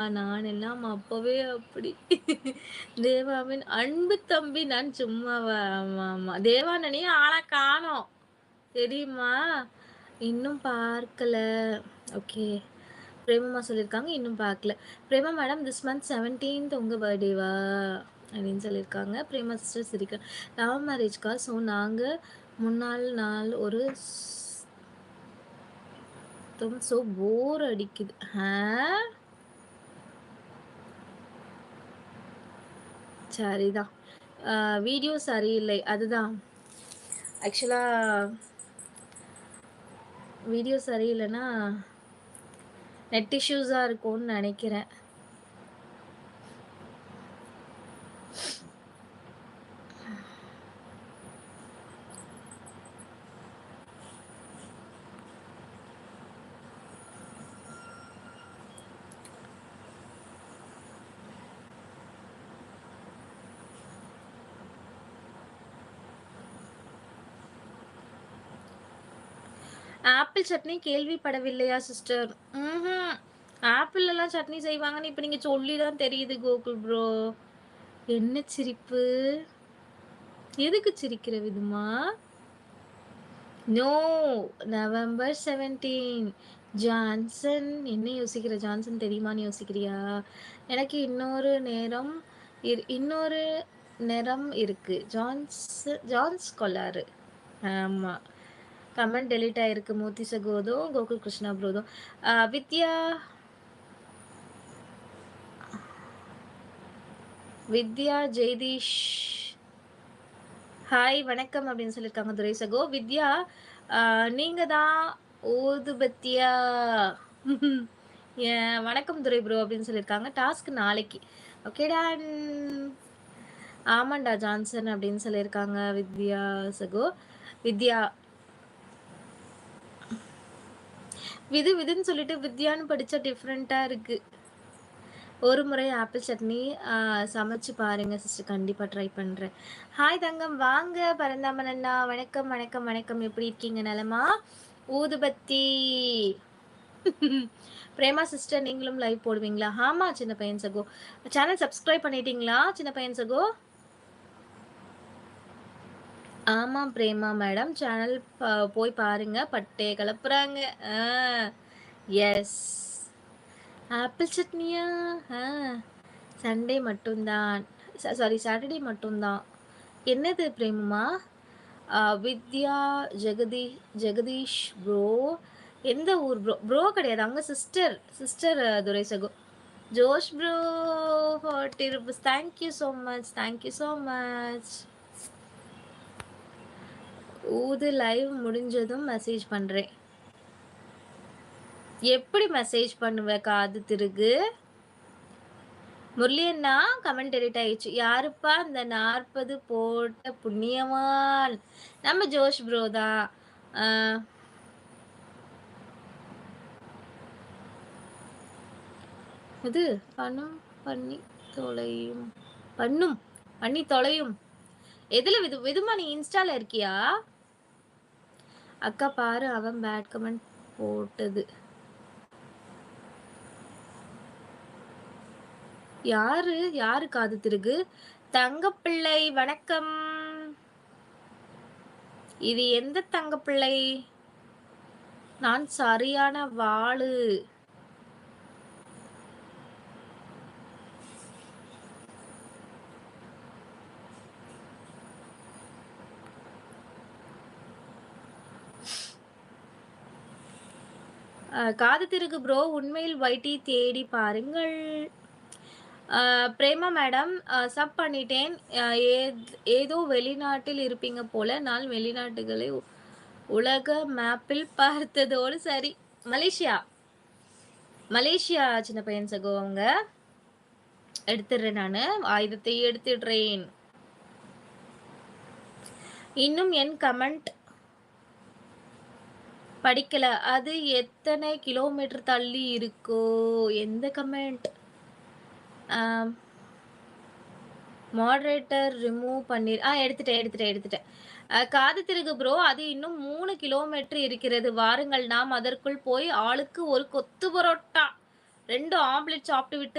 நான் எல்லாம் அப்பவே அப்படி. தேவாவின் அன்பு தம்பி நான் சும்மாவா? ஆமாமா. தேவானனையும் ஆள காணோம். தெரியுமா? இன்னும் பார்க்கல. ஓகே. பிரேமம்மா சொல்லியிருக்காங்க, இன்னும் பார்க்கல. Prema madam this month 17th உங்க பர்த்டேவா? அப்படின்னு சொல்லியிருக்காங்க. பிரேமா சிஸ்டர் சிரிக்க லவ் மேரேஜ்க்கா? ஸோ நாங்க முன்னாள் நாள் ஒரு ஸோ போர் அடிக்குது. சரிதான். வீடியோ சரியில்லை. அதுதான். ஆக்சுவலா வீடியோ சரியில்லைன்னா நெட் இஷ்யூஸா இருக்கும்னு நெனைக்கிறேன். ஆப்பிள் சட்னி கேள்விப்படவில்லையா சிஸ்டர்? ம்ஹ்ம். ஆப்பிள்லலாம் சட்னி செய்வாங்கன்னு இப்ப நீங்க சொல்லி தான் தெரியுது கோகுல் ப்ரோ. என்ன சிரிப்பு? எதுக்கு சிரிக்கிற விதுமா? நோ. November 17 Johnson. என்ன யோசிக்கிற? ஜான்சன் தெரியுமான்னு யோசிக்கிறியா? எனக்கு இன்னொரு நேரம் இருக்கு. ஜான்ஸ் கொல்லாரு. ஆமா. கமெண்ட் டெலீட் ஆயிருக்கு. மூர்த்தி சகோதம், கோகுல் கிருஷ்ணா ப்ரோதும். வித்யா ஜெய்தீஷ் ஹாய் வணக்கம் அப்படின்னு சொல்லியிருக்காங்க துரை சகோ. வித்யா நீங்க தான் ஊதுபத்தியா? வணக்கம் துரை ப்ரோ அப்படின்னு சொல்லியிருக்காங்க. டாஸ்க் நாளைக்கு. ஓகேடா. ஆமாண்டா ஜான்சன் அப்படின்னு சொல்லியிருக்காங்க வித்யா சகோ. வித்யா விதுன்னு சொல்லிட்டு வித்யான்னு படிச்சா டிஃப்ரெண்டா இருக்கு. ஒரு முறை ஆப்பிள் சட்னி சமைச்சு பாருங்க சிஸ்டர். கண்டிப்பா ட்ரை பண்றேன். ஹாய் தங்கம் வாங்க. பரந்தாமன் அண்ணா வணக்கம் வணக்கம் வணக்கம். எப்படி இருக்கீங்க? நலமா? ஊதுபத்தி. பிரேமா சிஸ்டர் நீங்களும் லைவ் போடுவீங்களா? ஆமா சின்ன பையன் சகோ. சேனல் சப்ஸ்கிரைப் பண்ணிட்டீங்களா சின்ன பையன் சகோ? ஆமா பிரேமா மேடம் சேனல் போய் பாருங்க. பட்டே கலப்புறாங்க. எஸ். ஆப்பிள் சட்னியா? சண்டே மட்டும்தான். சாரி சாட்டர்டே மட்டும்தான். என்னது பிரேமமா? வித்யா ஜெகதீஷ் ப்ரோ. எந்த ஊர் ப்ரோ? ப்ரோ கிடையாது, அங்கே சிஸ்டர் துரை சகோ. Josh bro 40 rupees. Thank you so much, thank you so much. ஊது லைவ் முடிஞ்சதும் மெசேஜ் பண்ணுறேன். எப்படி மெசேஜ் பண்ணுவேன்? காது திருகு. முரளியண்ணா கமெண்ட் டெலிட் ஆயிடுச்சு. யாருப்பா இந்த 40 போட்ட புண்ணியவான்? நம்ம ஜோஷ் ப்ரோ தான். இது பணம் பண்ணி தொலையும் பண்ணி தொலையும். எதுல விதுமா நீ இன்ஸ்டால இருக்கியா? அக்கா பாரு அவன் பேட் கமெண்ட் போட்டது. யாரு காது திருகு? தங்கப்பிள்ளை வணக்கம். இது எந்த தங்கப்பிள்ளை? நான் சரியான வாளு. காது திருகு ப்ரோ. உண்மையில் வைட்டி தேடி பாருங்கள். பிரேமா மேடம் சப் பண்ணிட்டேன். ஏதோ வெளிநாட்டில் இருப்பீங்க போல. நான் வெளிநாட்டுகளை உலக மேப்பில் பார்த்ததோடு சரி. மலேசியா சின்ன பையன் சகோ. அவங்க எடுத்துடுறேன். நான் ஆயுதத்தை எடுத்துடுறேன். இன்னும் என் கமெண்ட் படிக்கல. அது எத்தனை கிலோமீட்டர் தள்ளி இருக்கோ? எந்த கமெண்ட்? மாடரேட்டர் ரிமூவ் பண்ணி எடுத்துட்டேன். காது திருகு ப்ரோ. அது இன்னும் 3 கிலோமீட்டர் இருக்கிறது. வாருங்கள் நாம் அதற்குள் போய் ஆளுக்கு ஒரு கொத்து பரோட்டா 2 ஆம்லெட் சாப்பிட்டு விட்டு